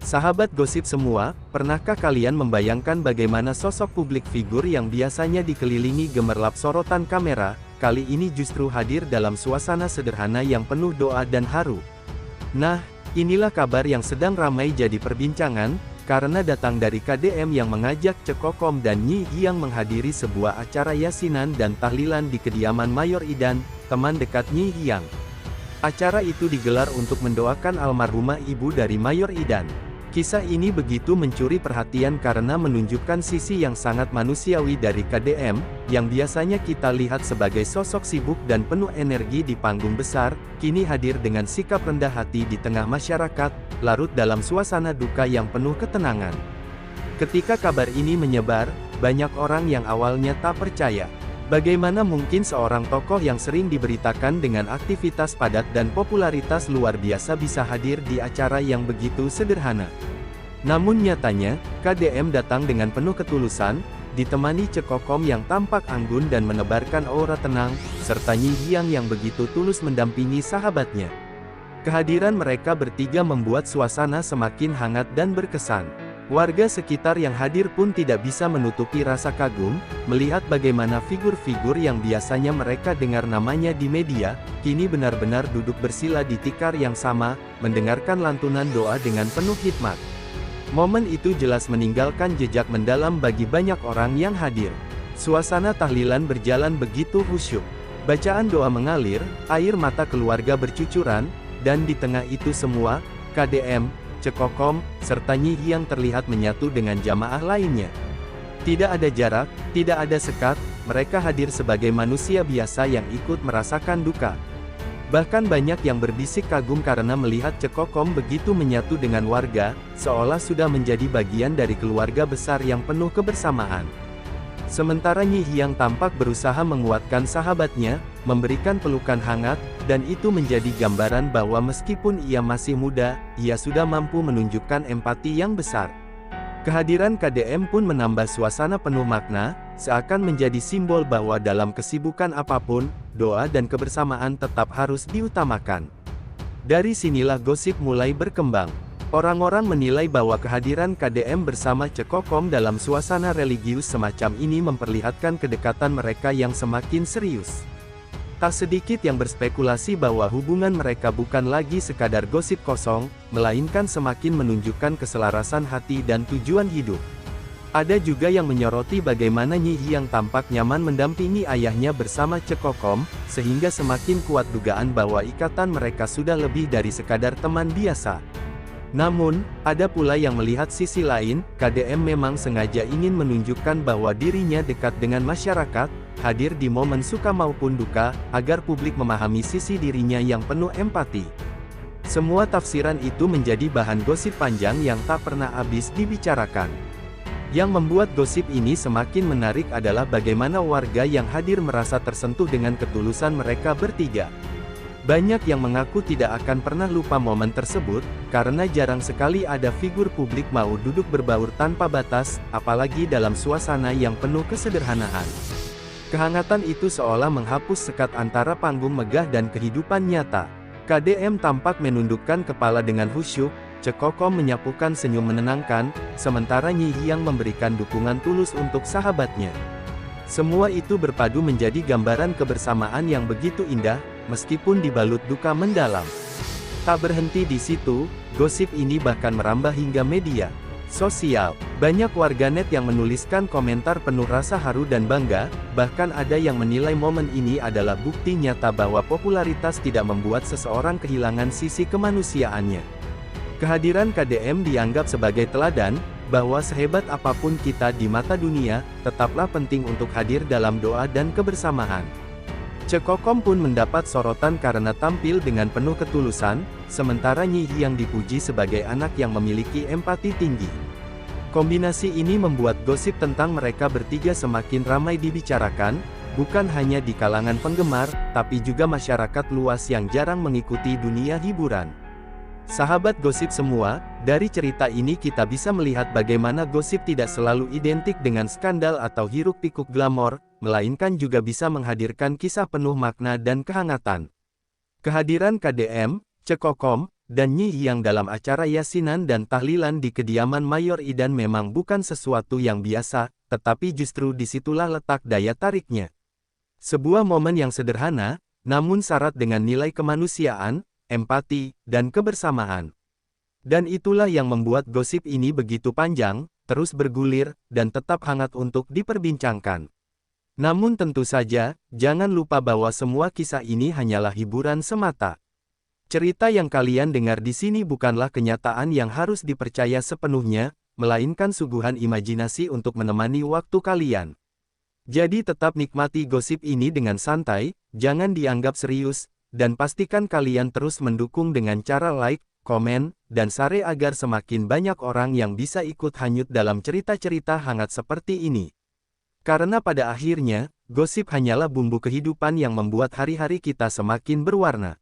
Sahabat gosip semua, pernahkah kalian membayangkan bagaimana sosok publik figur yang biasanya dikelilingi gemerlap sorotan kamera, kali ini justru hadir dalam suasana sederhana yang penuh doa dan haru? Nah, inilah kabar yang sedang ramai jadi perbincangan, karena datang dari KDM yang mengajak Cekokom dan Nyi Hiyang menghadiri sebuah acara yasinan dan tahlilan di kediaman Mayor Idan, teman dekat Nyi Hiyang. Acara itu digelar untuk mendoakan almarhumah ibu dari Mayor Idan. Kisah ini begitu mencuri perhatian karena menunjukkan sisi yang sangat manusiawi dari KDM, yang biasanya kita lihat sebagai sosok sibuk dan penuh energi di panggung besar, kini hadir dengan sikap rendah hati di tengah masyarakat, larut dalam suasana duka yang penuh ketenangan. Ketika kabar ini menyebar, banyak orang yang awalnya tak percaya. Bagaimana mungkin seorang tokoh yang sering diberitakan dengan aktivitas padat dan popularitas luar biasa bisa hadir di acara yang begitu sederhana? Namun nyatanya, KDM datang dengan penuh ketulusan, ditemani Cekokom yang tampak anggun dan menebarkan aura tenang, serta Nyi Hiyang yang begitu tulus mendampingi sahabatnya. Kehadiran mereka bertiga membuat suasana semakin hangat dan berkesan. Warga sekitar yang hadir pun tidak bisa menutupi rasa kagum, melihat bagaimana figur-figur yang biasanya mereka dengar namanya di media, kini benar-benar duduk bersila di tikar yang sama, mendengarkan lantunan doa dengan penuh hikmat. Momen itu jelas meninggalkan jejak mendalam bagi banyak orang yang hadir. Suasana tahlilan berjalan begitu khusyuk. Bacaan doa mengalir, air mata keluarga bercucuran, dan di tengah itu semua, KDM, Cekokom, serta Nyi Hiyang terlihat menyatu dengan jamaah lainnya. Tidak ada jarak, tidak ada sekat, mereka hadir sebagai manusia biasa yang ikut merasakan duka. Bahkan banyak yang berbisik kagum karena melihat Cekokom begitu menyatu dengan warga, seolah sudah menjadi bagian dari keluarga besar yang penuh kebersamaan. Sementara Nyi Hiyang tampak berusaha menguatkan sahabatnya, memberikan pelukan hangat, dan itu menjadi gambaran bahwa meskipun ia masih muda, ia sudah mampu menunjukkan empati yang besar. Kehadiran KDM pun menambah suasana penuh makna, seakan menjadi simbol bahwa dalam kesibukan apapun, doa dan kebersamaan tetap harus diutamakan. Dari sinilah gosip mulai berkembang. Orang-orang menilai bahwa kehadiran KDM bersama Cekokom dalam suasana religius semacam ini memperlihatkan kedekatan mereka yang semakin serius. Tak sedikit yang berspekulasi bahwa hubungan mereka bukan lagi sekadar gosip kosong, melainkan semakin menunjukkan keselarasan hati dan tujuan hidup. Ada juga yang menyoroti bagaimana Nyi Hiyang tampak nyaman mendampingi ayahnya bersama Cekokom, sehingga semakin kuat dugaan bahwa ikatan mereka sudah lebih dari sekadar teman biasa. Namun, ada pula yang melihat sisi lain, KDM memang sengaja ingin menunjukkan bahwa dirinya dekat dengan masyarakat, hadir di momen suka maupun duka, agar publik memahami sisi dirinya yang penuh empati. Semua tafsiran itu menjadi bahan gosip panjang yang tak pernah habis dibicarakan. Yang membuat gosip ini semakin menarik adalah bagaimana warga yang hadir merasa tersentuh dengan ketulusan mereka bertiga. Banyak yang mengaku tidak akan pernah lupa momen tersebut, karena jarang sekali ada figur publik mau duduk berbaur tanpa batas, apalagi dalam suasana yang penuh kesederhanaan. Kehangatan itu seolah menghapus sekat antara panggung megah dan kehidupan nyata. KDM tampak menundukkan kepala dengan khusyuk, Cekokom menyapukan senyum menenangkan, sementara Nyi Hiyang memberikan dukungan tulus untuk sahabatnya. Semua itu berpadu menjadi gambaran kebersamaan yang begitu indah, meskipun dibalut duka mendalam. Tak berhenti di situ, gosip ini bahkan merambah hingga media sosial. Banyak warganet yang menuliskan komentar penuh rasa haru dan bangga, bahkan ada yang menilai momen ini adalah bukti nyata bahwa popularitas tidak membuat seseorang kehilangan sisi kemanusiaannya. Kehadiran KDM dianggap sebagai teladan, bahwa sehebat apapun kita di mata dunia, tetaplah penting untuk hadir dalam doa dan kebersamaan. Cekokom pun mendapat sorotan karena tampil dengan penuh ketulusan, sementara Nyi Hiyang dipuji sebagai anak yang memiliki empati tinggi. Kombinasi ini membuat gosip tentang mereka bertiga semakin ramai dibicarakan, bukan hanya di kalangan penggemar, tapi juga masyarakat luas yang jarang mengikuti dunia hiburan. Sahabat gosip semua, dari cerita ini kita bisa melihat bagaimana gosip tidak selalu identik dengan skandal atau hiruk-pikuk glamor, melainkan juga bisa menghadirkan kisah penuh makna dan kehangatan. Kehadiran KDM, Cekokom, dan Nyi Yang dalam acara yasinan dan tahlilan di kediaman Mayor Idan memang bukan sesuatu yang biasa, tetapi justru disitulah letak daya tariknya. Sebuah momen yang sederhana, namun syarat dengan nilai kemanusiaan, empati, dan kebersamaan. Dan itulah yang membuat gosip ini begitu panjang, terus bergulir, dan tetap hangat untuk diperbincangkan. Namun tentu saja, jangan lupa bahwa semua kisah ini hanyalah hiburan semata. Cerita yang kalian dengar di sini bukanlah kenyataan yang harus dipercaya sepenuhnya, melainkan suguhan imajinasi untuk menemani waktu kalian. Jadi tetap nikmati gosip ini dengan santai, jangan dianggap serius, dan pastikan kalian terus mendukung dengan cara like, komen, dan share agar semakin banyak orang yang bisa ikut hanyut dalam cerita-cerita hangat seperti ini. Karena pada akhirnya, gosip hanyalah bumbu kehidupan yang membuat hari-hari kita semakin berwarna.